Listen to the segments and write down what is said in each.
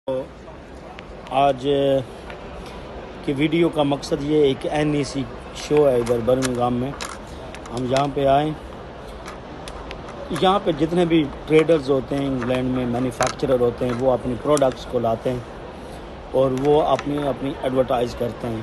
تو آج کی ویڈیو کا مقصد یہ ایک NEC شو ہے ادھر برمنگھام میں. ہم یہاں پہ آئیں. یہاں پہ جتنے بھی ٹریڈرز ہوتے ہیں انگلینڈ میں، مینوفیکچرر ہوتے ہیں، وہ اپنی پروڈکٹس کو لاتے ہیں اور وہ اپنی ایڈورٹائز کرتے ہیں.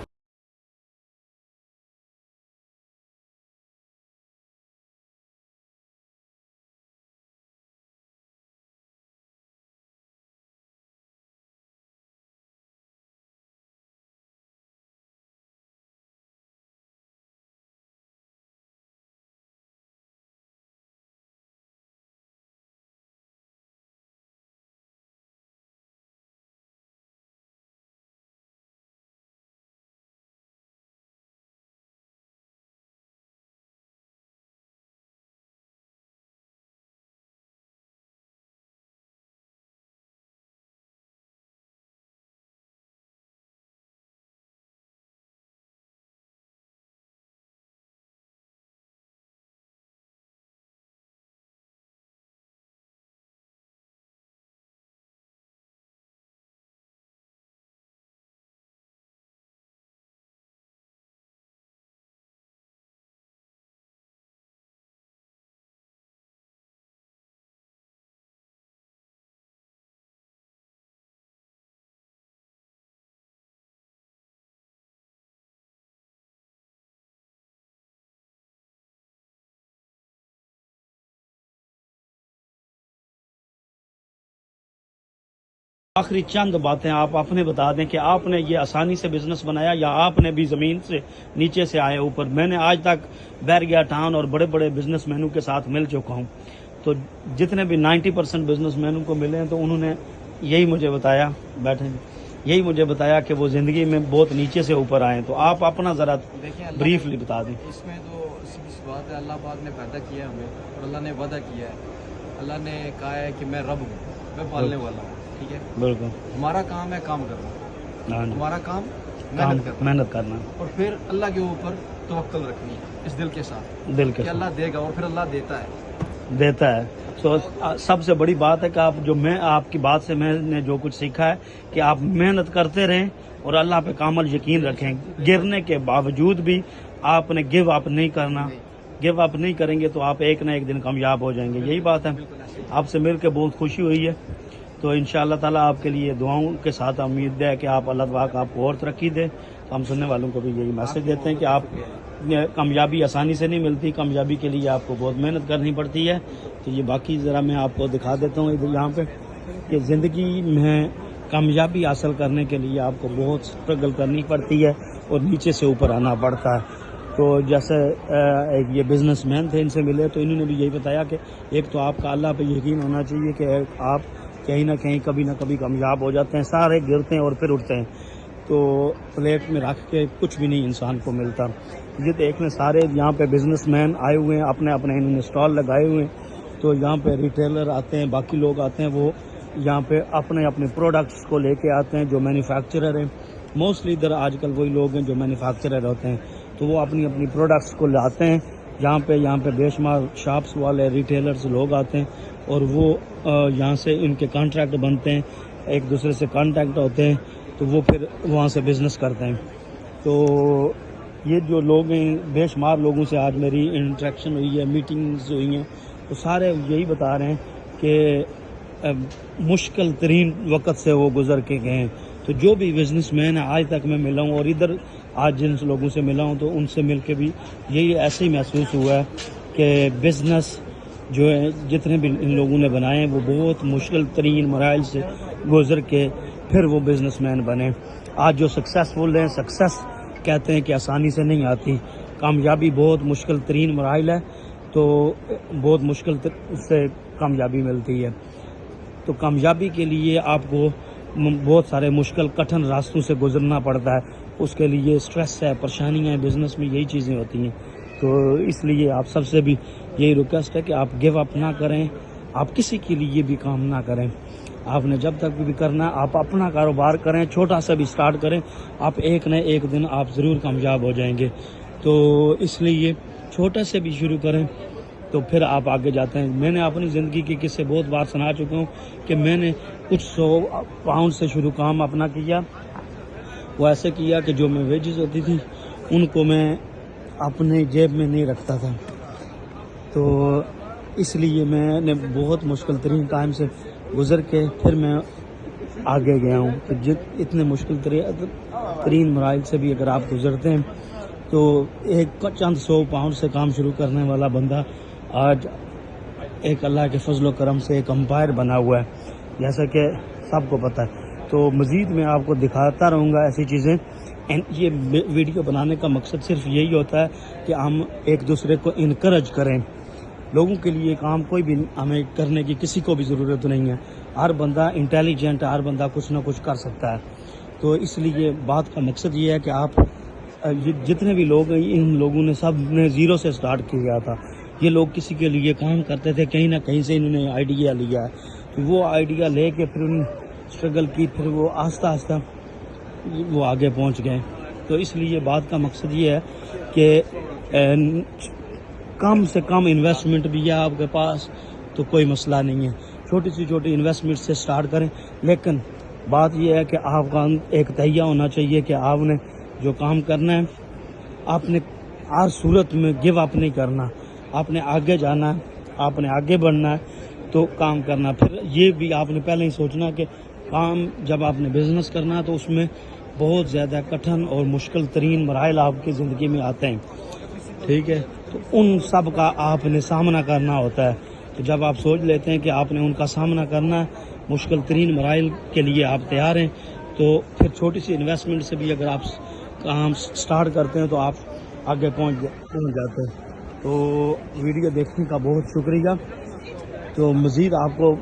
آخری چند باتیں آپ اپنے بتا دیں کہ آپ نے یہ آسانی سے بزنس بنایا یا آپ نے بھی زمین سے نیچے سے آئے اوپر. میں نے آج تک بیرگیا ٹاؤن اور بڑے بڑے بزنس مینوں کے ساتھ مل چکا ہوں، تو جتنے بھی 90% بزنس مینوں کو ملے ہیں تو انہوں نے یہی مجھے بتایا، یہی مجھے بتایا کہ وہ زندگی میں بہت نیچے سے اوپر آئے. تو آپ اپنا ذرا بریفلی بتا دیں. اس میں تو سیدھی بات ہے، اللہ پاک نے پیدا کیا ہمیں اور اللہ نے وعدہ کیا ہے. اللہ نے کہا ہے کہ میں رب ہوں، میں پالنے والا ہوں. ٹھیک ہے، بالکل. ہمارا کام ہے کام کرنا، ہمارا کام محنت کرنا اور پھر اللہ کے اوپر توکل رکھنی اس دل کے ساتھ، کہ اللہ دے گا اور پھر اللہ دیتا ہے. تو سب سے بڑی بات ہے کہ میں آپ کی بات سے میں نے جو کچھ سیکھا ہے کہ آپ محنت کرتے رہیں اور اللہ پہ کامل یقین رکھیں. گرنے کے باوجود بھی آپ نے گیو اپ نہیں کرنا. گیو اپ نہیں کریں گے تو آپ ایک نہ ایک دن کامیاب ہو جائیں گے. یہی بات ہے. آپ سے مل کے بہت خوشی ہوئی ہے. تو انشاءاللہ تعالیٰ آپ کے لیے دعاؤں کے ساتھ امید ہے کہ آپ اللہ پاک آپ کو اور ترقی دے. تو ہم سننے والوں کو بھی یہی میسج دیتے ہیں کہ آپ کامیابی آسانی سے نہیں ملتی، کامیابی کے لیے آپ کو بہت محنت کرنی پڑتی ہے. تو یہ باقی ذرا میں آپ کو دکھا دیتا ہوں ادھر یہاں پہ کہ زندگی میں کامیابی حاصل کرنے کے لیے آپ کو بہت اسٹرگل کرنی پڑتی ہے اور نیچے سے اوپر آنا پڑتا ہے. تو جیسے ایک یہ بزنس مین تھے، ان سے ملے تو انہوں نے بھی یہی بتایا کہ ایک تو آپ کا اللہ پہ یقین ہونا چاہیے کہ آپ کہیں نہ کہیں کبھی نہ کبھی کامیاب ہو جاتے ہیں. سارے گرتے ہیں اور پھر اٹھتے ہیں. تو پلیٹ میں رکھ کے کچھ بھی نہیں انسان کو ملتا. یہ دیکھنے سارے یہاں پہ بزنس مین آئے ہوئے ہیں، اپنے انہوں نے اسٹال لگائے ہوئے ہیں. تو یہاں پہ ریٹیلر آتے ہیں، باقی لوگ آتے ہیں، وہ یہاں پہ اپنے پروڈکٹس کو لے کے آتے ہیں. جو مینوفیکچرر ہیں موسٹلی ادھر آج کل وہی لوگ ہیں جو مینوفیکچرر ہوتے ہیں، تو وہ اپنی پروڈکٹس کو لاتے ہیں. یہاں پہ بے شمار شاپس والے ریٹیلرز لوگ آتے ہیں اور وہ یہاں سے ان کے کانٹریکٹ بنتے ہیں، ایک دوسرے سے کانٹیکٹ ہوتے ہیں، تو وہ پھر وہاں سے بزنس کرتے ہیں. تو یہ جو لوگ ہیں، بے شمار لوگوں سے آج میری انٹریکشن ہوئی ہے، میٹنگز ہوئی ہیں، تو سارے یہی بتا رہے ہیں کہ مشکل ترین وقت سے وہ گزر کے گئے ہیں. تو جو بھی بزنس مین ہے آج تک میں ملا ہوں اور ادھر آج جن لوگوں سے ملا ہوں تو ان سے مل کے بھی یہی ایسے ہی محسوس ہوا ہے کہ بزنس جو ہے جتنے بھی ان لوگوں نے بنائے ہیں وہ بہت مشکل ترین مراحل سے گزر کے پھر وہ بزنس مین بنے. آج جو سکسیسفل ہیں، سکسیس کہتے ہیں کہ آسانی سے نہیں آتی، کامیابی بہت مشکل ترین مراحل ہے. تو بہت مشکل سے کامیابی ملتی ہے. تو کامیابی کے لیے آپ کو بہت سارے مشکل کٹھن راستوں سے گزرنا پڑتا ہے. اس کے لیے سٹریس ہے، پریشانیاں ہیں، بزنس میں یہی چیزیں ہوتی ہیں. تو اس لیے آپ سب سے بھی یہی ریکویسٹ ہے کہ آپ گیو اپ نہ کریں، آپ کسی کے لیے بھی کام نہ کریں. آپ نے جب تک بھی کرنا ہے آپ اپنا کاروبار کریں، چھوٹا سا بھی سٹارٹ کریں، آپ ایک نہ ایک دن آپ ضرور کامیاب ہو جائیں گے. تو اس لیے چھوٹا سے بھی شروع کریں تو پھر آپ آگے جاتے ہیں. میں نے اپنی زندگی کے قصے بہت بار سنا چکا ہوں کہ میں نے کچھ 100 پاؤنڈ سے شروع کام اپنا کیا. وہ ایسے کیا کہ جو میں ویجز ہوتی تھی ان کو میں اپنے جیب میں نہیں رکھتا تھا. تو اس لیے میں نے بہت مشکل ترین ٹائم سے گزر کے پھر میں آگے گیا ہوں. کہ اتنے مشکل ترین مراحل سے بھی اگر آپ گزرتے ہیں تو ایک چند 100 پاؤنڈ سے کام شروع کرنے والا بندہ آج ایک اللہ کے فضل و کرم سے ایک امپائر بنا ہوا ہے, جیسا کہ سب کو پتہ ہے. تو مزید میں آپ کو دکھاتا رہوں گا ایسی چیزیں. یہ ویڈیو بنانے کا مقصد صرف یہی ہوتا ہے کہ ہم ایک دوسرے کو انکریج کریں. لوگوں کے لیے کام کوئی بھی ہمیں کرنے کی کسی کو بھی ضرورت نہیں ہے. ہر بندہ انٹیلیجنٹ ہے, ہر بندہ کچھ نہ کچھ کر سکتا ہے. تو اس لیے بات کا مقصد یہ ہے کہ آپ جتنے بھی لوگ ہیں ان لوگوں نے سب نے زیرو سے سٹارٹ کیا تھا. یہ لوگ کسی کے لیے کام کرتے تھے, کہیں نہ کہیں سے انہوں نے آئیڈیا لیا ہے. تو وہ آئیڈیا لے کے پھر انہوں نے اسٹرگل کی, پھر وہ آہستہ آہستہ وہ آگے پہنچ گئے. تو اس لیے بات کا مقصد یہ ہے کہ کم سے کم انویسٹمنٹ بھی ہے آپ کے پاس تو کوئی مسئلہ نہیں ہے. چھوٹی سی چھوٹی انویسٹمنٹ سے سٹارٹ کریں, لیکن بات یہ ہے کہ آپ کا ایک تہیہ ہونا چاہیے کہ آپ نے جو کام کرنا ہے آپ نے ہر صورت میں گیو اپ نہیں کرنا. آپ نے آگے جانا ہے, آپ نے آگے بڑھنا ہے تو کام کرنا. پھر یہ بھی آپ نے پہلے ہی سوچنا کہ کام جب آپ نے بزنس کرنا ہے تو اس میں بہت زیادہ کٹھن اور مشکل ترین مراحل آپ کی زندگی میں آتے ہیں, ٹھیک ہے. تو ان سب کا آپ نے سامنا کرنا ہوتا ہے. تو جب آپ سوچ لیتے ہیں کہ آپ نے ان کا سامنا کرنا ہے, مشکل ترین مراحل کے لیے آپ تیار ہیں, تو پھر چھوٹی سی انویسٹمنٹ سے بھی اگر آپ کام سٹارٹ کرتے ہیں تو آپ آگے پہنچ جاتے ہیں. تو ویڈیو دیکھنے کا بہت شکریہ. تو مزید آپ کو